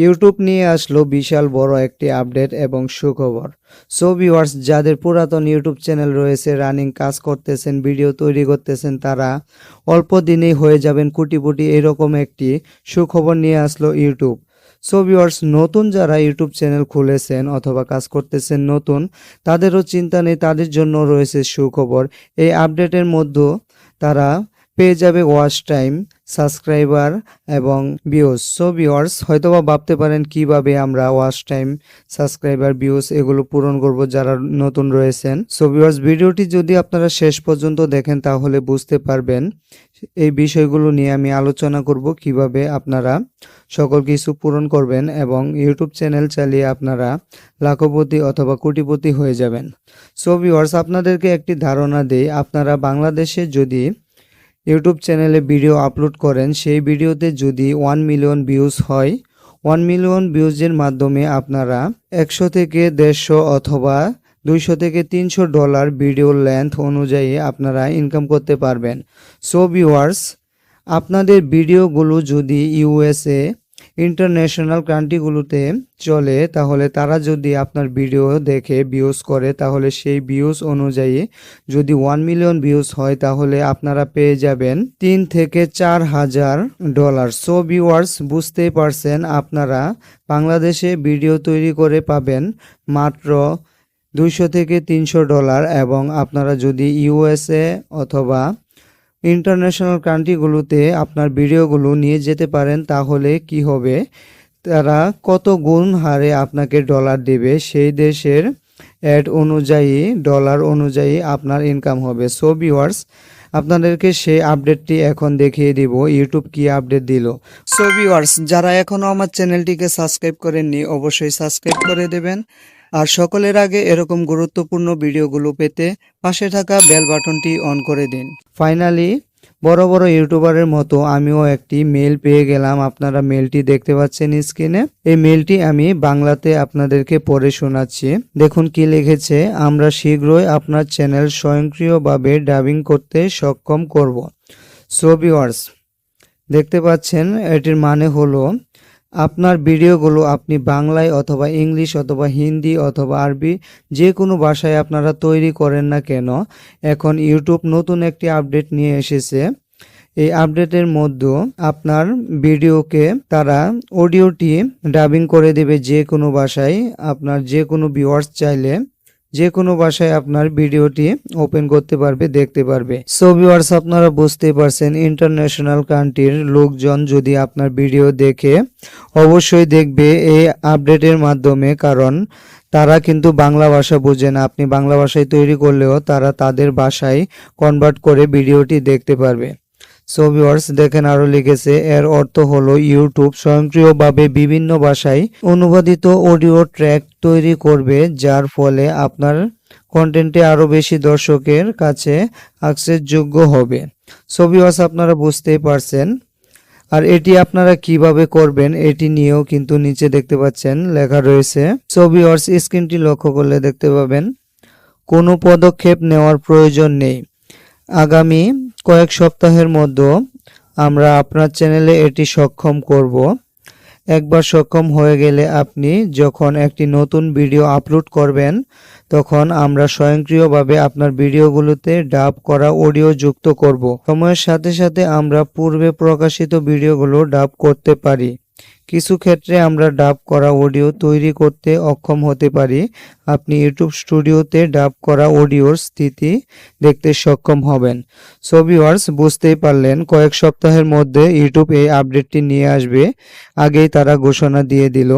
YouTube নিয়ে আসলো বিশাল বড় একটি আপডেট এবং সুখবর। সো ভিউয়ার্স, যাদের পুরাতন ইউটিউব চ্যানেল রয়েছে, রানিং কাজ করতেছেন, ভিডিও তৈরি করতেছেন, তারা অল্প দিনেই হয়ে যাবেন কোটিপতি, এরকম একটি সুখবর নিয়ে আসলো ইউটিউব। সো ভিউয়ার্স, নতুন যারা ইউটিউব চ্যানেল খুলেছেন অথবা কাজ করতেছেন নতুন, তাদেরও চিন্তা নেই, তাদের জন্য রয়েছে সুখবর। এই আপডেটের মধ্যে তারা পেয়ে যাবে ওয়াচ টাইম, সাবস্ক্রাইবার এবং ভিউজ। সো ভিউয়ার্স, হয়তোবা ভাবতে পারেন কিভাবে আমরা ওয়াচ টাইম, সাবস্ক্রাইবার, ভিউজ এগুলো পূরণ করব যারা নতুন রয়েছেন। সো ভিউয়ার্স, ভিডিওটি যদি আপনারা শেষ পর্যন্ত দেখেন তাহলে বুঝতে পারবেন। এই বিষয়গুলো নিয়ে আমি আলোচনা করব কিভাবে আপনারা সকল কিছু পূরণ করবেন এবং ইউটিউব চ্যানেল চালিয়ে আপনারা লাখপতি অথবা কোটিপতি হয়ে যাবেন। সো ভিউয়ার্স, আপনাদেরকে একটি ধারণা দেই, আপনারা বাংলাদেশে যদি ইউটিউব চ্যানেলে ভিডিও আপলোড করেন, সেই ভিডিওতে যদি 1 মিলিয়ন ভিউজ হয়, 1 মিলিয়ন ভিউজের মাধ্যমে আপনারা 100 থেকে 150 অথবা 200 থেকে $300 ভিডিও লেন্থ অনুযায়ী আপনারা ইনকাম করতে পারবেন। সো ভিউয়ার্স, আপনাদের ভিডিওগুলো যদি ইউএসএ, ইন্টারন্যাশনাল কান্ট্রিগুলোতে চলে, তাহলে তারা যদি আপনার ভিডিও দেখে ভিউজ করে, তাহলে সেই ভিউজ অনুযায়ী যদি 1 মিলিয়ন ভিউজ হয়, তাহলে আপনারা পেয়ে যাবেন $3,000 থেকে $4,000। সো ভিউয়ার্স, বুঝতেই পারছেন, আপনারা বাংলাদেশে ভিডিও তৈরি করে পাবেন মাত্র $200 থেকে $300 এবং আপনারা যদি ইউএসএ অথবা ইন্টারন্যাশনাল কান্ট্রিগুলোতে আপনার ভিডিওগুলো নিয়ে যেতে পারেন, তাহলে কি হবে, তারা কত গুণ হারে আপনাকে ডলার দেবে, সেই দেশের অ্যাড অনুযায়ী, ডলার অনুযায়ী আপনার ইনকাম হবে। সো ভিউয়ার্স, আপনাদেরকে সেই আপডেটটি এখন দেখিয়ে দিব, ইউটিউব কি আপডেট দিল। সো ভিউয়ার্স, যারা এখনো আমার চ্যানেলটিকে সাবস্ক্রাইব করেননি, অবশ্যই সাবস্ক্রাইব করে দেবেন। আর সকলের আগে এরকম গুরুত্বপূর্ণ ভিডিওগুলো পেতে পাশে থাকা বেল বাটনটি অন করে দিন। ফাইনালি বড় বড় ইউটিউবারের মতো আমিও একটি মেল পেয়ে গেলাম। আপনারা মেলটি দেখতে পাচ্ছেন স্ক্রিনে। এই মেলটি আমি বাংলাতে আপনাদেরকে পড়ে শোনাচ্ছি। দেখুন কি লিখেছে: আমরা শীঘ্রই আপনার চ্যানেল স্বয়ংক্রিয়ভাবে ডাবিং করতে সক্ষম করব। সো ভিউয়ার্স, দেখতে পাচ্ছেন, এটির মানে হলো আপনার ভিডিওগুলো আপনি বাংলায় অথবা ইংলিশ অথবা হিন্দি অথবা আরবি যে কোনো ভাষায় আপনারা তৈরি করেন না কেন, এখন ইউটিউব নতুন একটি আপডেট নিয়ে এসেছে। এই আপডেটের মধ্যে আপনার ভিডিওকে তারা অডিওটি ডাবিং করে দেবে যে কোনো ভাষায়। আপনার যে কোনো ভিউয়ার্স চাইলে যে কোনো ভাষায় আপনার ভিডিওটি ওপেন করতে পারবে, দেখতে পারবে। সো ভিউয়ার্স, আপনারা বুঝতেই পারছেন, ইন্টারন্যাশনাল কান্ট্রির লোকজন যদি আপনার ভিডিও দেখে, অবশ্যই দেখবে এই আপডেটের মাধ্যমে, কারণ তারা কিন্তু বাংলা ভাষা বোঝে না। আপনি বাংলা ভাষায় তৈরি করলেও তারা তাদের ভাষায় কনভার্ট করে ভিডিওটি দেখতে পারবে। সো ভিউয়ার্স, দেখেন আরো লিখেছে, এর অর্থ হলো ইউটিউব স্বয়ংক্রিয়ভাবে বিভিন্ন ভাষায় অনুবাদিত অডিও ট্র্যাক তৈরি করবে, যার ফলে আপনার কন্টেন্টে আরো বেশি দর্শকের কাছে অ্যাক্সেসযোগ্য হবে। সো ভিউয়ার্স, আপনারা বুঝতেই পারছেন। আর এটি আপনারা কিভাবে করবেন এটি নিয়েও কিন্তু নিচে দেখতে পাচ্ছেন লেখা রয়েছে। সো ভিউয়ার্স, স্ক্রিনটি লক্ষ্য করলে দেখতে পাবেন কোনো পদক্ষেপ নেওয়ার প্রয়োজন নেই। আগামী কয়েক সপ্তাহের মধ্যে আমরা আপনার চ্যানেলে এটি সক্ষম করব। একবার সক্ষম হয়ে গেলে আপনি যখন একটি নতুন ভিডিও আপলোড করবেন, তখন আমরা স্বয়ংক্রিয়ভাবে আপনার ভিডিওগুলোতে ডাব করা অডিও যুক্ত করব। সময়ের সাথে সাথে আমরা পূর্বে প্রকাশিত ভিডিওগুলো ডাব করতে পারি। কিছু ক্ষেত্রে আমরা ডাব করা অডিও তৈরি করতে অক্ষম হতে পারি। আপনি ইউটিউব স্টুডিওতে ডাব করা অডিওর স্থিতি দেখতে সক্ষম হবেন। সো ভিউয়ার্স, বুঝতেই পারলেন, কয়েক সপ্তাহের মধ্যে ইউটিউব এই আপডেটটি নিয়ে আসবে, আগেই তারা ঘোষণা দিয়ে দিল।